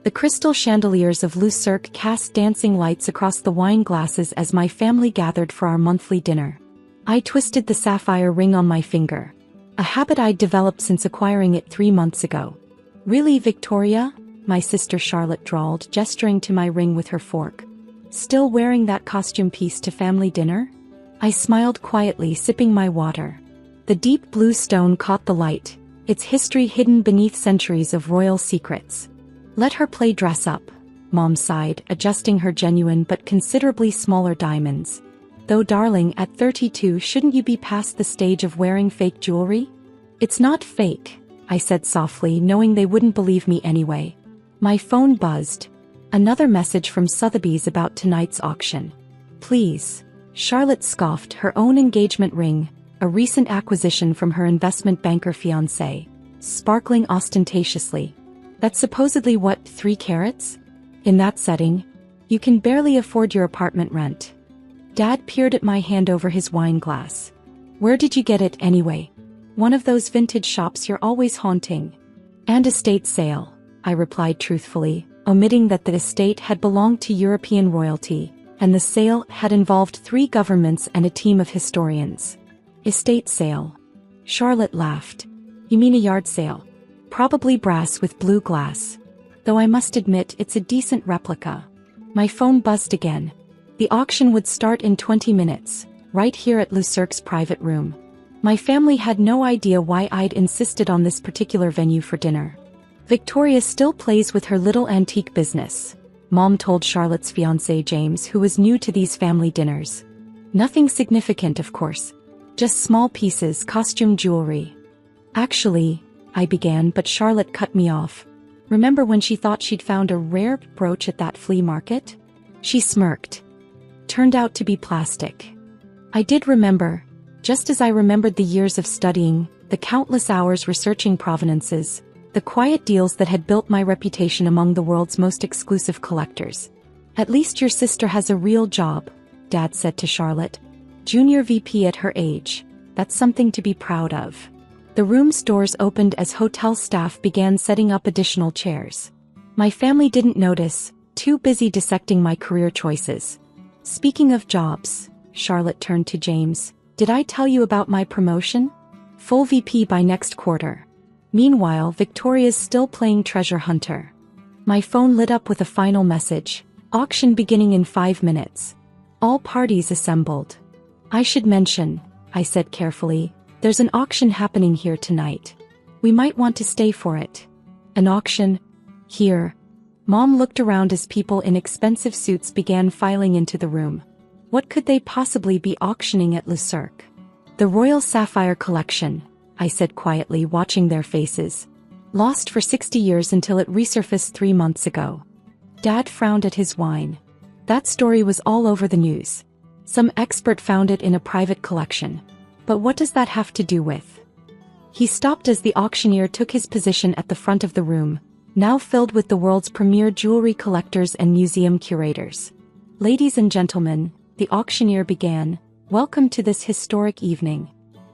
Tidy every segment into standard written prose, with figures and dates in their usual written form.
The crystal chandeliers of Le Cirque cast dancing lights across the wine glasses as my family gathered for our monthly dinner. I twisted the sapphire ring on my finger, a habit I'd developed since acquiring it 3 months ago. "Really, Victoria?" my sister Charlotte drawled, gesturing to my ring with her fork. "Still wearing that costume piece to family dinner?" I smiled quietly, sipping my water. The deep blue stone caught the light, its history hidden beneath centuries of royal secrets. "Let her play dress up," Mom sighed, adjusting her genuine but considerably smaller diamonds. "Though darling, at 32 shouldn't you be past the stage of wearing fake jewelry?" "It's not fake," I said softly, knowing they wouldn't believe me anyway. My phone buzzed. Another message from Sotheby's about tonight's auction. "Please." Charlotte scoffed, her own engagement ring, a recent acquisition from her investment banker fiancé, sparkling ostentatiously. "That's supposedly what, 3 carats? In that setting, you can barely afford your apartment rent." Dad peered at my hand over his wine glass. "Where did you get it anyway?" "One of those vintage shops you're always haunting." "And estate sale," I replied truthfully, omitting that the estate had belonged to European royalty, and the sale had involved 3 governments and a team of historians. "Estate sale." Charlotte laughed. "You mean a yard sale? Probably brass with blue glass. Though I must admit it's a decent replica." My phone buzzed again. The auction would start in 20 minutes, right here at Le Cirque's private room. My family had no idea why I'd insisted on this particular venue for dinner. "Victoria still plays with her little antique business," Mom told Charlotte's fiancé James, who was new to these family dinners. "Nothing significant, of course. Just small pieces, costume jewelry." "Actually," I began, but Charlotte cut me off. "Remember when she thought she'd found a rare brooch at that flea market?" She smirked. "Turned out to be plastic." I did remember, just as I remembered the years of studying, the countless hours researching provenances, the quiet deals that had built my reputation among the world's most exclusive collectors. "At least your sister has a real job," Dad said to Charlotte. "Junior VP at her age. That's something to be proud of." The room's doors opened as hotel staff began setting up additional chairs. My family didn't notice, too busy dissecting my career choices. "Speaking of jobs," Charlotte turned to James, "did I tell you about my promotion? Full VP by next quarter." Meanwhile, Victoria's still playing treasure hunter. My phone lit up with a final message. "Auction beginning in 5 minutes. All parties assembled." "I should mention," I said carefully, "there's an auction happening here tonight. We might want to stay for it." "An auction? Here?" Mom looked around as people in expensive suits began filing into the room. What could they possibly be auctioning at Le Cirque? "The Royal Sapphire Collection," I said quietly, watching their faces. "Lost for 60 years until it resurfaced 3 months ago." Dad frowned at his wine. "That story was all over the news. Some expert found it in a private collection. But what does that have to do with?" He stopped as the auctioneer took his position at the front of the room, now filled with the world's premier jewelry collectors and museum curators. "Ladies and gentlemen," the auctioneer began, "welcome to this historic evening.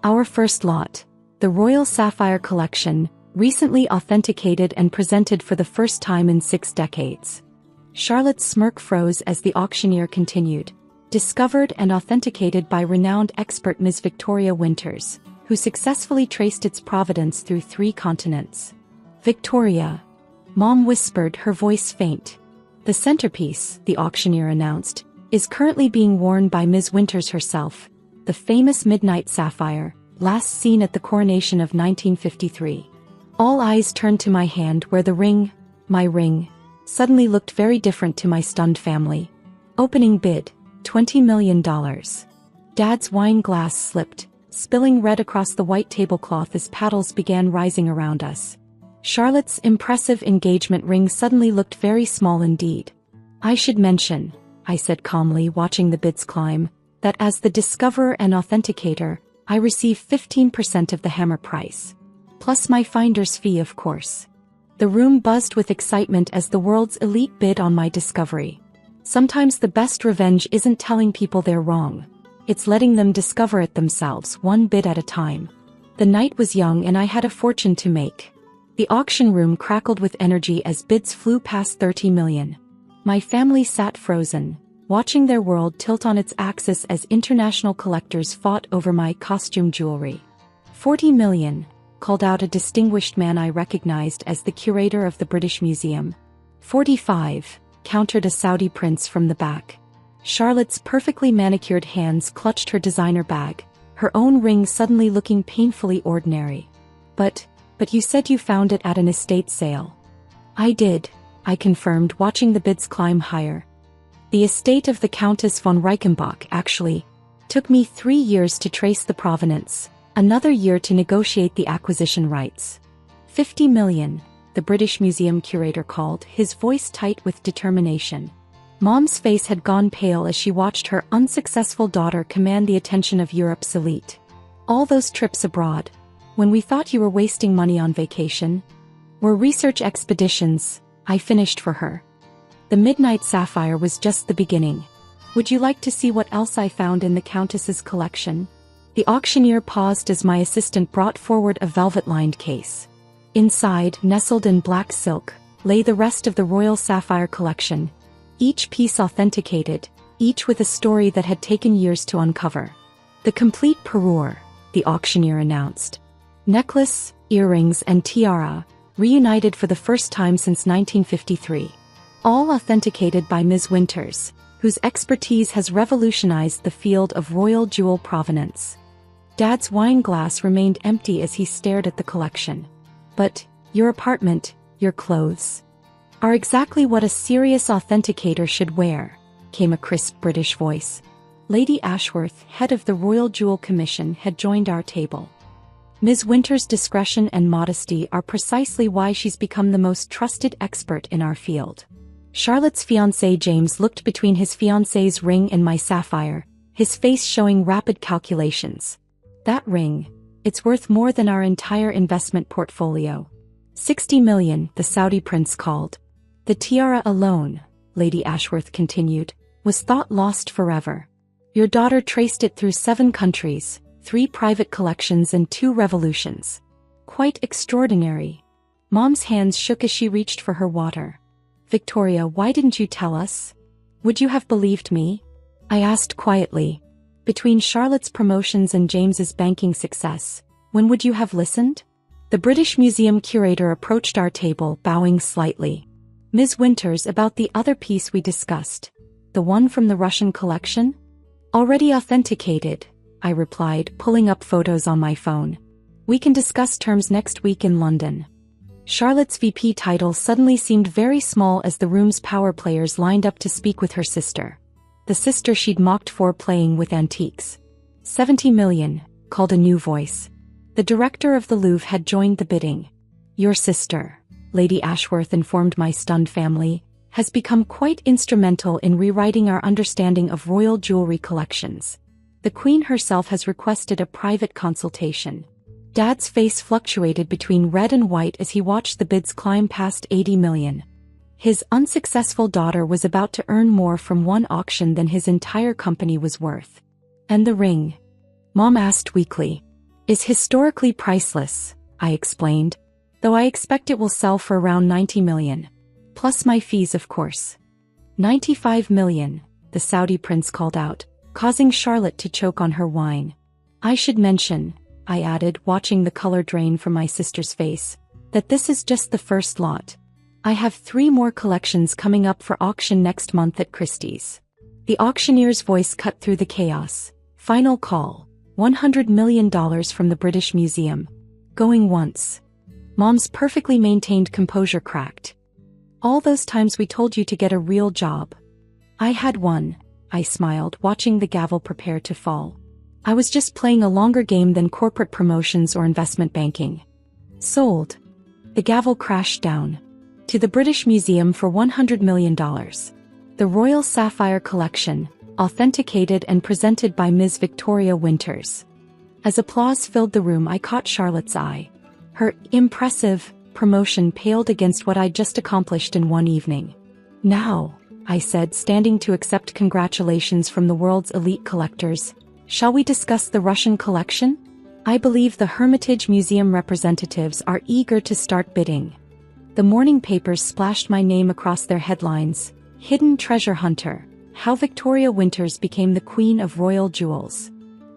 Our first lot, the Royal Sapphire Collection, recently authenticated and presented for the first time in 6 decades. Charlotte's smirk froze as the auctioneer continued. "Discovered and authenticated by renowned expert Ms. Victoria Winters, who successfully traced its provenance through 3 continents." "Victoria," Mom whispered, her voice faint. "The centerpiece," the auctioneer announced, "is currently being worn by Ms. Winters herself, the famous midnight sapphire, last seen at the coronation of 1953. All eyes turned to my hand where the ring, my ring, suddenly looked very different to my stunned family. Opening bid, $20 million. Dad's wine glass slipped, spilling red across the white tablecloth as paddles began rising around us. Charlotte's impressive engagement ring suddenly looked very small indeed. "I should mention," I said calmly, watching the bids climb, "that as the discoverer and authenticator, I receive 15% of the hammer price. Plus my finder's fee, of course." The room buzzed with excitement as the world's elite bid on my discovery. Sometimes the best revenge isn't telling people they're wrong. It's letting them discover it themselves, one bid at a time. The night was young and I had a fortune to make. The auction room crackled with energy as bids flew past 30 million. My family sat frozen, watching their world tilt on its axis as international collectors fought over my costume jewelry. 40 million, called out a distinguished man I recognized as the curator of the British Museum. 45, countered a Saudi prince from the back. Charlotte's perfectly manicured hands clutched her designer bag, her own ring suddenly looking painfully ordinary. But you said you found it at an estate sale. I did, I confirmed, watching the bids climb higher. The estate of the Countess von Reichenbach, actually. Took me 3 years to trace the provenance, another year to negotiate the acquisition rights. 50 million, the British Museum curator called, his voice tight with determination. Mom's face had gone pale as she watched her unsuccessful daughter command the attention of Europe's elite. All those trips abroad, when we thought you were wasting money on vacation, were research expeditions, I finished for her. The Midnight Sapphire was just the beginning. Would you like to see what else I found in the Countess's collection? The auctioneer paused as my assistant brought forward a velvet-lined case. Inside, nestled in black silk, lay the rest of the Royal Sapphire collection, each piece authenticated, each with a story that had taken years to uncover. The complete parure, the auctioneer announced. Necklace, earrings and tiara, reunited for the first time since 1953. All authenticated by Ms. Winters, whose expertise has revolutionized the field of royal jewel provenance. Dad's wine glass remained empty as he stared at the collection. But your apartment, your clothes, are exactly what a serious authenticator should wear, came a crisp British voice. Lady Ashworth, head of the Royal Jewel Commission, had joined our table. Ms. Winters' discretion and modesty are precisely why she's become the most trusted expert in our field. Charlotte's fiancé James looked between his fiancée's ring and my sapphire, his face showing rapid calculations. That ring, it's worth more than our entire investment portfolio. 60 million, the Saudi prince called. The tiara alone, Lady Ashworth continued, was thought lost forever. Your daughter traced it through 7 countries, 3 private collections and 2 revolutions. Quite extraordinary. Mom's hands shook as she reached for her water. Victoria, why didn't you tell us? Would you have believed me? I asked quietly. Between Charlotte's promotions and James's banking success, when would you have listened? The British Museum curator approached our table, bowing slightly. Ms. Winters, about the other piece we discussed. The one from the Russian collection? Already authenticated, I replied, pulling up photos on my phone. We can discuss terms next week in London. Charlotte's VP title suddenly seemed very small as the room's power players lined up to speak with her sister. The sister she'd mocked for playing with antiques. 70 million, called a new voice. The director of the Louvre had joined the bidding. Your sister, Lady Ashworth informed my stunned family, has become quite instrumental in rewriting our understanding of royal jewelry collections. The Queen herself has requested a private consultation. Dad's face fluctuated between red and white as he watched the bids climb past 80 million. His unsuccessful daughter was about to earn more from one auction than his entire company was worth. And the ring? Mom asked weakly. Is historically priceless, I explained, though I expect it will sell for around 90 million. Plus my fees, of course. 95 million, the Saudi prince called out, causing Charlotte to choke on her wine. I should mention, I added, watching the color drain from my sister's face, that this is just the first lot. I have 3 more collections coming up for auction next month at Christie's. The auctioneer's voice cut through the chaos. Final call, $100 million from the British Museum. Going once. Mom's perfectly maintained composure cracked. All those times we told you to get a real job. I had one, I smiled, watching the gavel prepare to fall. I was just playing a longer game than corporate promotions or investment banking. Sold. The gavel crashed down. To the British Museum for $100 million. The Royal Sapphire Collection, authenticated and presented by Ms. Victoria Winters. As applause filled the room, I caught Charlotte's eye. Her impressive promotion paled against what I'd just accomplished in one evening. Now, I said, standing to accept congratulations from the world's elite collectors, shall we discuss the Russian collection? I believe the Hermitage Museum representatives are eager to start bidding. The morning papers splashed my name across their headlines: Hidden Treasure Hunter, How Victoria Winters Became the Queen of Royal Jewels.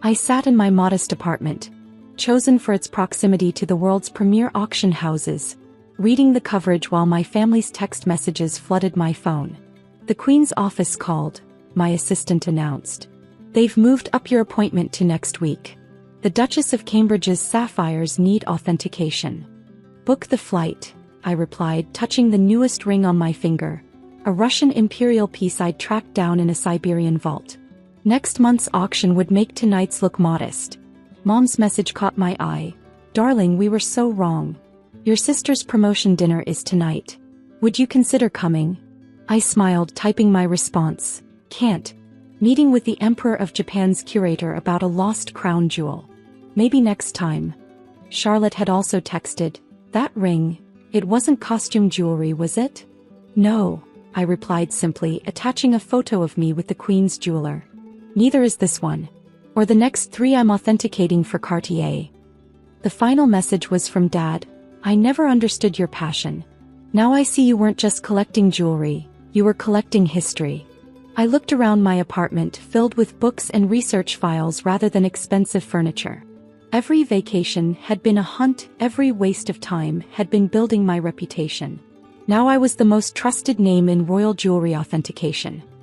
I sat in my modest apartment, chosen for its proximity to the world's premier auction houses, reading the coverage while my family's text messages flooded my phone. The Queen's office called, my assistant announced. They've moved up your appointment to next week. The Duchess of Cambridge's sapphires need authentication. Book the flight, I replied, touching the newest ring on my finger, a Russian imperial piece I'd tracked down in a Siberian vault. Next month's auction would make tonight's look modest. Mom's message caught my eye. Darling, we were so wrong. Your sister's promotion dinner is tonight. Would you consider coming? I smiled, typing my response. Can't. Meeting with the Emperor of Japan's curator about a lost crown jewel. Maybe next time. Charlotte had also texted. That ring, it wasn't costume jewelry, was it? No, I replied simply, attaching a photo of me with the Queen's jeweler. Neither is this one. Or the next 3 I'm authenticating for Cartier. The final message was from Dad. I never understood your passion. Now I see you weren't just collecting jewelry, you were collecting history. I looked around my apartment, filled with books and research files rather than expensive furniture. Every vacation had been a hunt, every waste of time had been building my reputation. Now I was the most trusted name in royal jewelry authentication.